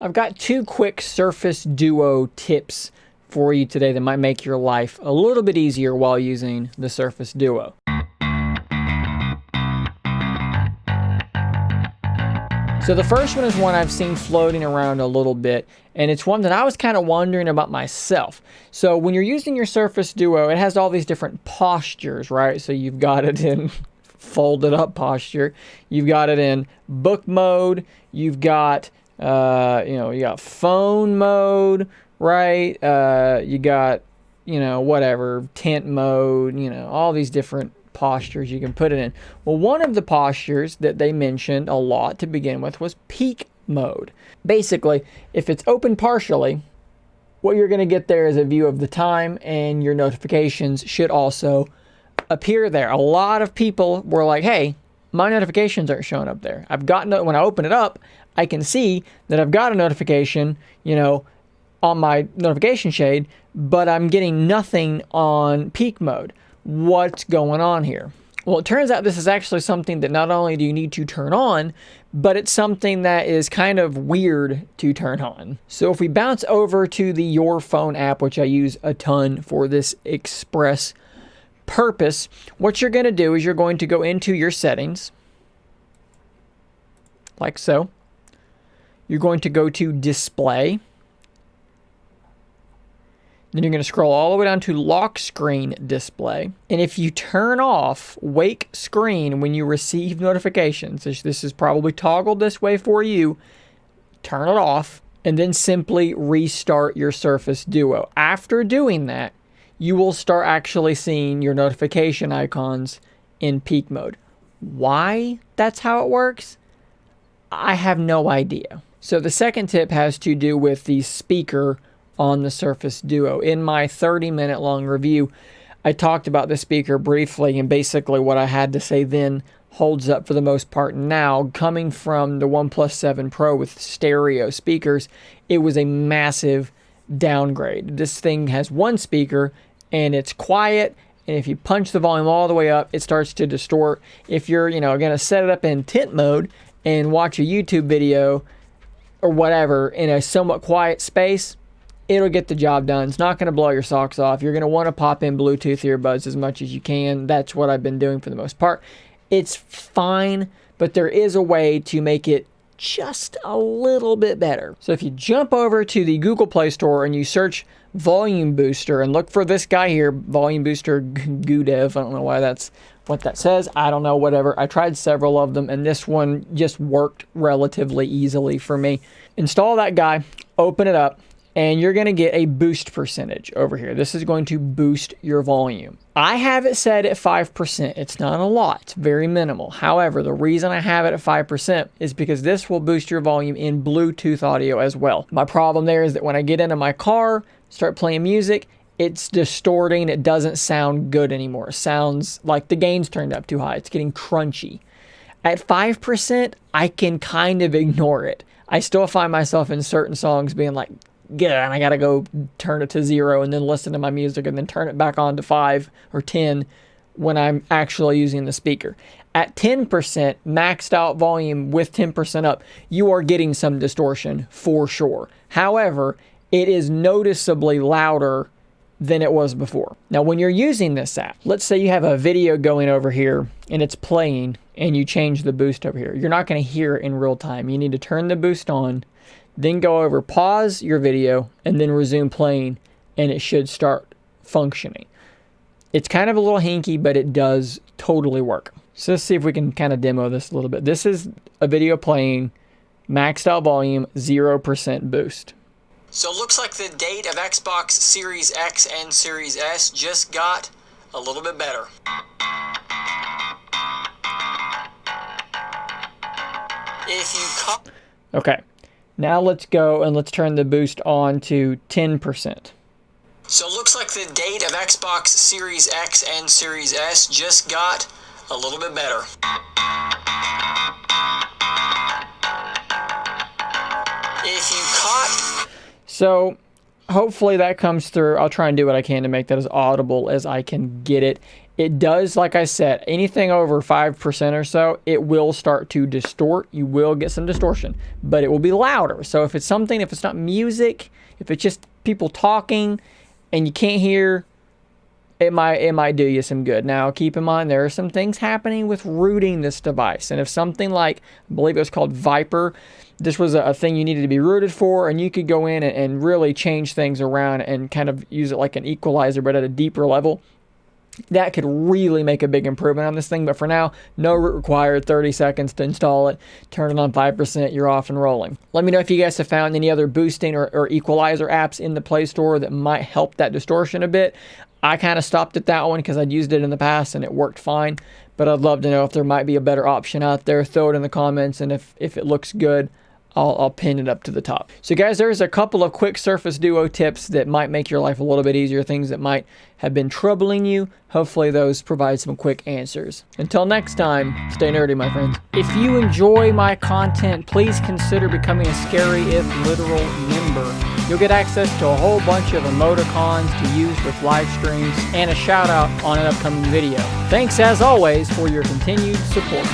I've got two quick Surface Duo tips for you today that might make your life a little bit easier while using the Surface Duo. So the first one is one I've seen floating around a little bit, and it's one that I was kind of wondering about myself. So when you're using your Surface Duo, it has all these different postures, right? So you've got it in folded up posture, you've got it in book mode, you've got you got phone mode, right? You got, whatever, tent mode, all these different postures you can put it in. Well, one of the postures that they mentioned a lot to begin with was peak mode. Basically, if it's open partially, what you're going to get there is a view of the time, and your notifications should also appear there. A lot of people were like, hey, my notifications aren't showing up there. When I open it up, I can see that I've got a notification, on my notification shade, but I'm getting nothing on peak mode. What's going on here? Well, it turns out this is actually something that not only do you need to turn on, but it's something that is kind of weird to turn on. So if we bounce over to the Your Phone app, which I use a ton for this express purpose, what you're going to do is you're going to go into your settings, like so. You're going to go to display. Then you're going to scroll all the way down to lock screen display. And if you turn off wake screen when you receive notifications, this is probably toggled this way for you, turn it off and then simply restart your Surface Duo. After doing that, you will start actually seeing your notification icons in peak mode. Why that's how it works, I have no idea. So the second tip has to do with the speaker on the Surface Duo. In my 30-minute long review, I talked about the speaker briefly, and basically what I had to say then holds up for the most part now. Coming from the OnePlus 7 Pro with stereo speakers, it was a massive downgrade. This thing has one speaker, and it's quiet, and if you punch the volume all the way up, it starts to distort. If you're, going to set it up in tent mode and watch a YouTube video or whatever in a somewhat quiet space, it'll get the job done. It's not going to blow your socks off. You're going to want to pop in Bluetooth earbuds as much as you can. That's what I've been doing for the most part. It's fine, but there is a way to make it just a little bit better. So if you jump over to the Google Play Store and you search Volume Booster and look for this guy here, Volume Booster Gudev. I don't know why that's what that says. I don't know, whatever. I tried several of them, and this one just worked relatively easily for me. Install that guy, open it up, and you're going to get a boost percentage over here. This is going to boost your volume. I have it set at 5%. It's not a lot. It's very minimal. However, the reason I have it at 5% is because this will boost your volume in Bluetooth audio as well. My problem there is that when I get into my car, start playing music, it's distorting. It doesn't sound good anymore. It sounds like the gain's turned up too high. It's getting crunchy. At 5%, I can kind of ignore it. I still find myself in certain songs being like, yeah, and I gotta go turn it to 0 and then listen to my music and then turn it back on to 5 or 10 when I'm actually using the speaker. At 10% maxed out volume with 10% up, you are getting some distortion for sure. However, it is noticeably louder than it was before. Now, when you're using this app, let's say you have a video going over here and it's playing and you change the boost over here. You're not going to hear it in real time. You need to turn the boost on, then go over, pause your video, and then resume playing, and it should start functioning. It's kind of a little hinky, but it does totally work. So let's see if we can kind of demo this a little bit. This is a video playing, maxed out volume, 0% boost. So it looks like the date of Xbox Series X and Series S just got a little bit better. Okay, now let's go and let's turn the boost on to 10%. So it looks like the date of Xbox Series X and Series S just got a little bit better. If you caught... So hopefully that comes through. I'll try and do what I can to make that as audible as I can get it. It does, like I said, anything over 5% or so, it will start to distort. You will get some distortion, but it will be louder. So if it's not music, if it's just people talking and you can't hear, it might do you some good. Now, keep in mind, there are some things happening with rooting this device. And if something like, I believe it was called Viper, this was a thing you needed to be rooted for, and you could go in and really change things around and kind of use it like an equalizer, but at a deeper level. That could really make a big improvement on this thing. But for now, no root required, 30 seconds to install it, turn it on 5%, you're off and rolling. Let me know if you guys have found any other boosting or equalizer apps in the Play Store that might help that distortion a bit. I kind of stopped at that one because I'd used it in the past and it worked fine. But I'd love to know if there might be a better option out there. Throw it in the comments, and if it looks good, I'll pin it up to the top. So guys, there's a couple of quick Surface Duo tips that might make your life a little bit easier, things that might have been troubling you. Hopefully those provide some quick answers. Until next time, stay nerdy, my friends. If you enjoy my content, please consider becoming a Scary If Literal member. You'll get access to a whole bunch of emoticons to use with live streams and a shout out on an upcoming video. Thanks as always for your continued support.